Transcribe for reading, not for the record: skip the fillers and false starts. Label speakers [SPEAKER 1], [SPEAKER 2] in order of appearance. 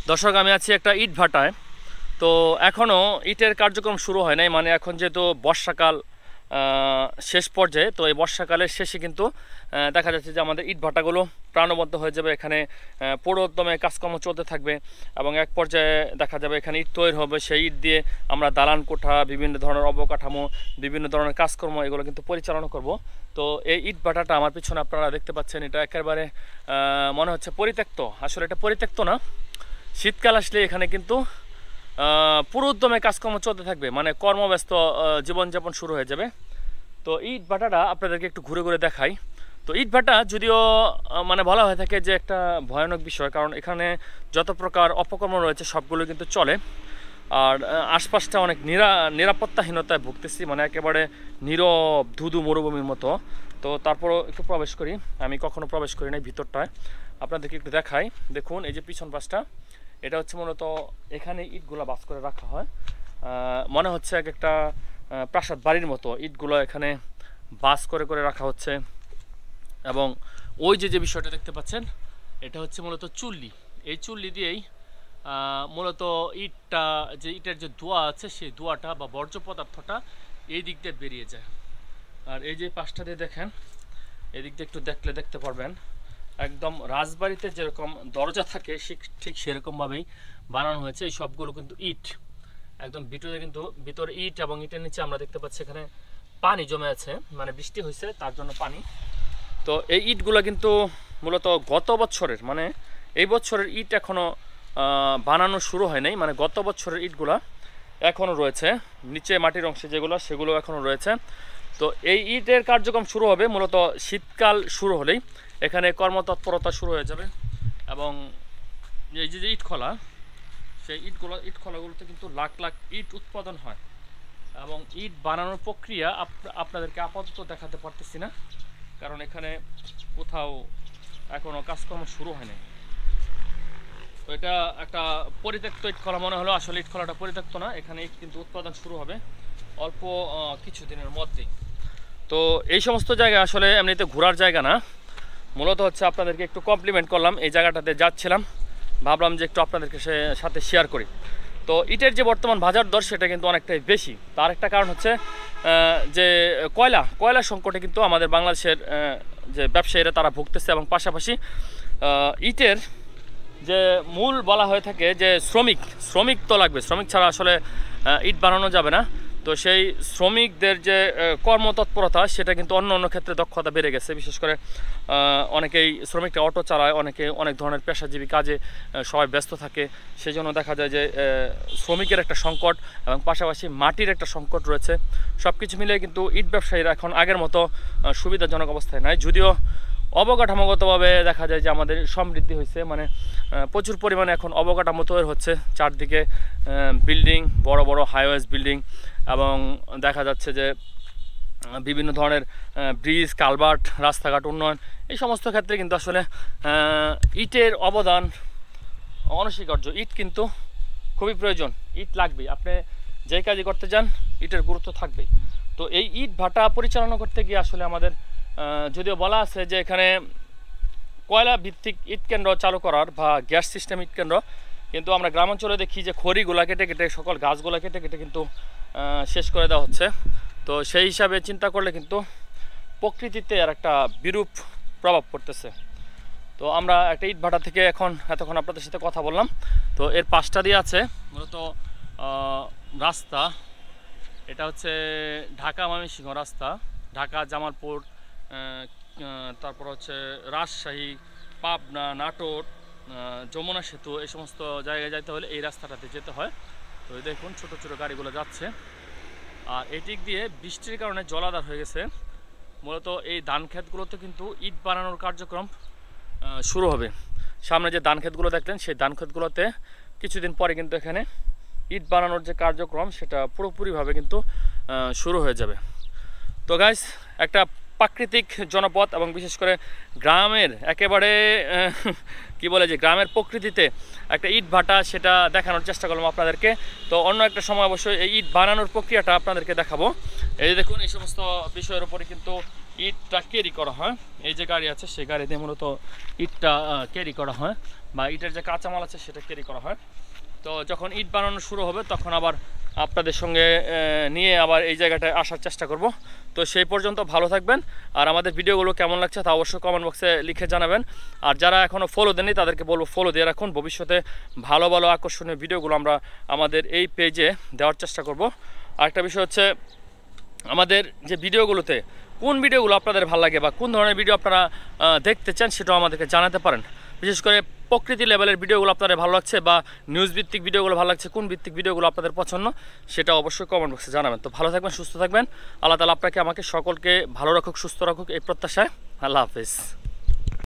[SPEAKER 1] দর্শক, আমি আছি একটা ইট ভাটায়। তো এখনও ইটের কার্যক্রম শুরু হয় নাই, মানে এখন যেহেতু বর্ষাকাল শেষ পর্যায়ে, তো এই বর্ষাকালের শেষে কিন্তু দেখা যাচ্ছে যে আমাদের ইট ভাটাগুলো প্রাণবন্ত হয়ে যাবে। এখানে পুরোদমে কাজকর্ম চলতে থাকবে এবং এক পর্যায়ে দেখা যাবে এখানে ইট তৈরি হবে। সেই ইট দিয়ে আমরা দালান কোঠা, বিভিন্ন ধরনের অবকাঠামো, বিভিন্ন ধরনের কাজকর্ম এগুলো কিন্তু পরিচালনা করব। তো এই ইট ভাটাটা আমার পিছনে আপনারা দেখতে পাচ্ছেন, এটা একেবারে মনে হচ্ছে পরিত্যক্ত। আসলে এটা পরিত্যক্ত না, শীতকাল আসলে এখানে কিন্তু পুরো উদ্যমে কাজকর্ম চলতে থাকবে, মানে কর্মব্যস্ত জীবনযাপন শুরু হয়ে যাবে। তো ইট ভাটাটা আপনাদেরকে একটু ঘুরে ঘুরে দেখাই। তো ইট ভাটা যদিও মানে বলা হয়ে থাকে যে একটা ভয়ানক বিষয়, কারণ এখানে যত প্রকার অপকর্ম রয়েছে সবগুলো কিন্তু চলে। আর আশপাশটা অনেক নিরাপত্তাহীনতায় ভুগতেছি, মানে একেবারে নীরব ধুধু মরুভূমির মতো। তো তারপরও একটু প্রবেশ করি, আমি কখনো প্রবেশ করি নাই ভিতরটায়, আপনাদেরকে একটু দেখাই। দেখুন এই যে পিছন পাশটা, এটা হচ্ছে মূলত এখানে ইটগুলো বাস করে রাখা হয়। মনে হচ্ছে এক একটা প্রাসাদ বাড়ির মতো ইটগুলো এখানে বাস করে করে রাখা হচ্ছে। এবং ওই যে বিষয়টা দেখতে পাচ্ছেন, এটা হচ্ছে মূলত চুল্লি। এই চুল্লি দিয়েই মূলত ইটের যে ধোঁয়া আছে, সেই ধোঁয়াটা বা বর্জ্য পদার্থটা এই দিক দিয়ে বেরিয়ে যায়। আর এই যে পাশটা দিয়ে দেখেন, এই দিক দিয়ে একটু দেখতে পারবেন, একদম রাজবাড়িতে যেরকম দরজা থাকে ঠিক সেরকমভাবেই বানানো হয়েছে। এই সবগুলো কিন্তু ইট, একদম ভিতরে ইট, এবং ইটের নিচে আমরা দেখতে পাচ্ছি এখানে পানি জমে আছে, মানে বৃষ্টি হয়েছে তার জন্য পানি। তো এই ইটগুলো কিন্তু মূলত গত বছরের, মানে এই বছরের ইট এখনও বানানো শুরু হয় নাই, মানে গত বছরের ইটগুলা এখনও রয়েছে নিচে মাটির অংশে, সেগুলো এখনও রয়েছে। তো এই ইটের কার্যক্রম শুরু হবে মূলত শীতকাল শুরু হলেই, এখানে কর্মতৎপরতা শুরু হয়ে যাবে। এবং এই যে ইট খোলা, সেই ইট খোলাগুলোতে কিন্তু লাখ লাখ ইট উৎপাদন হয়। এবং ইট বানানোর প্রক্রিয়া আপনাদেরকে আপাতত দেখাতে পারতেছি না, কারণ এখানে কোথাও এখনও কাজকর্ম শুরু হয়নি। তো এটা একটা পরিত্যক্ত ইট খোলা মনে হলো, আসলে ইট খোলাটা পরিত্যক্ত না, এখানে ইট কিন্তু উৎপাদন শুরু হবে অল্প কিছুদিনের মধ্যেই। তো এই সমস্ত জায়গা আসলে এমনিতে ঘোরার জায়গা না, মূলত হচ্ছে আপনাদেরকে একটু কমপ্লিমেন্ট করলাম। এই জায়গাটাতে যাচ্ছিলাম, ভাবলাম যে একটু আপনাদেরকে সাথে শেয়ার করি। তো ইটের যে বর্তমান বাজার দর, সেটা কিন্তু অনেকটাই বেশি। তার একটা কারণ হচ্ছে যে কয়লা সংকটে কিন্তু আমাদের বাংলাদেশের যে ব্যবসায়ীরা তারা ভুগতেছে, এবং পাশাপাশি ইটের যে মূল বলা হয়ে থাকে যে শ্রমিক তো লাগবে, শ্রমিক ছাড়া আসলে ইট বানানো যাবে না। তো সেই শ্রমিকদের যে কর্মতৎপরতা, সেটা কিন্তু অন্য ক্ষেত্রে দক্ষতা বেড়ে গেছে। বিশেষ করে অনেকেই শ্রমিকরা অটো চালায়, অনেক ধরনের পেশাজীবী কাজে সবাই ব্যস্ত থাকে। সেই জন্য দেখা যায় যে শ্রমিকের একটা সংকট এবং পাশাপাশি মাটির একটা সংকট রয়েছে। সব কিছু মিলিয়ে কিন্তু ইট ব্যবসায়ীরা এখন আগের মতো সুবিধাজনক অবস্থায় নাই। যদিও অবকাঠামোগতভাবে দেখা যায় যে আমাদের সমৃদ্ধি হয়েছে, মানে প্রচুর পরিমাণে এখন অবকাঠামো তৈরি হচ্ছে, চারদিকে বিল্ডিং, বড় বড় হাইওয়েজ বিল্ডিং, এবং দেখা যাচ্ছে যে বিভিন্ন ধরনের ব্রিজ, কালভার্ট, রাস্তাঘাট উন্নয়ন, এই সমস্ত ক্ষেত্রে কিন্তু আসলে ইটের অবদান অনস্বীকার্য। ইট কিন্তু খুবই প্রয়োজন, ইট লাগবেই। আপনি যেই কাজই করতে যান, ইটের গুরুত্ব থাকবেই। তো এই ইট ভাটা পরিচালনা করতে গিয়ে আসলে আমাদের যদিও বলা আছে যে এখানে কয়লা ভিত্তিক ইট কেন্দ্র চালু করার বা গ্যাস সিস্টেম ইট কেন্দ্র, কিন্তু আমরা গ্রামাঞ্চলে দেখি যে খড়িগুলা কেটে সকল গাছগুলা কেটে কিন্তু শেষ করে দেওয়া হচ্ছে। তো সেই হিসাবে চিন্তা করলে কিন্তু প্রকৃতিতে আর একটা বিরূপ প্রভাব পড়তেছে। তো আমরা একটা ইট ভাটা থেকে এতক্ষণ আপনাদের সাথে কথা বললাম। তো এর পাশটা দিয়ে আছে মূলত রাস্তা, এটা হচ্ছে ঢাকা ময়মনসিংহ রাস্তা, ঢাকা জামালপুর, তারপর হচ্ছে রাজশাহী, পাবনা, নাটোর, যমুনা সেতু, এই সমস্ত জায়গায় যেতে হলে এই রাস্তাটাতে যেতে হয়। তো দেখুন ছোট ছোট গাড়িগুলো যাচ্ছে। আর এদিক দিয়ে বৃষ্টির কারণে জলাধার হয়ে গেছে। মূলত এই ধান ক্ষেতগুলোতে কিন্তু ইট বানানোর কার্যক্রম শুরু হবে। সামনে যে ধান ক্ষেতগুলো দেখলেন, সেই ধান ক্ষেতগুলোতে কিছুদিন পরে কিন্তু এখানে ইট বানানোর যে কার্যক্রম, সেটা পুরোপুরিভাবে কিন্তু শুরু হয়ে যাবে। তো গাইস, একটা প্রাকৃতিক জনপদ এবং বিশেষ করে গ্রামের একেবারে কি বলে যে গ্রামের প্রকৃতিতে একটা ইট ভাটা, সেটা দেখানোর চেষ্টা করলাম আপনাদেরকে। তো অন্য একটা সময় অবশ্যই এই ইট বানানোর প্রক্রিয়াটা আপনাদেরকে দেখাবো। এই যে দেখুন, এই সমস্ত বিষয়ের উপরে কিন্তু ইটটা ক্যারি করা হয়। এই যে গাড়ি আছে, সেই গাড়িতে মূলত ইটটা ক্যারি করা হয়। বা ইটের যে কাঁচামাল আছে সেটা ক্যারি করা হয়। তো যখন ইট বানানো শুরু হবে তখন আবার আপনাদের সঙ্গে নিয়ে আবার এই জায়গাটায় আসার চেষ্টা করব। তো সেই পর্যন্ত ভালো থাকবেন, আর আমাদের ভিডিওগুলো কেমন লাগছে তা অবশ্যই কমেন্ট বক্সে লিখে জানাবেন। আর যারা এখনও ফলো দেননি তাদেরকে বলবো ফলো দিয়ে রাখুন, ভবিষ্যতে ভালো ভালো আকর্ষণীয় ভিডিওগুলো আমরা আমাদের এই পেজে দেওয়ার চেষ্টা করব। আরেকটা বিষয় হচ্ছে আমাদের যে ভিডিওগুলোতে কোন ভিডিওগুলো আপনাদের ভালো লাগে বা কোন ধরনের ভিডিও আপনারা দেখতে চান সেটাও আমাদেরকে জানাতে পারেন। বিশেষ করে প্রকৃতি লেভেলের ভিডিওগুলো আপনাদের ভালো লাগছে বা নিউজ ভিত্তিক ভিডিওগুলো ভালো লাগছে, কোন ভিত্তিক ভিডিওগুলো আপনাদের পছন্দ সেটা অবশ্যই কমেন্ট বক্সে জানাবেন। তো ভালো থাকবেন, সুস্থ থাকবেন। আল্লাহ তাআলা আপনাকে আমাকে সকলকে ভালো রাখুক, সুস্থ রাখুক এই প্রত্যাশায়। আল্লাহ হাফেজ।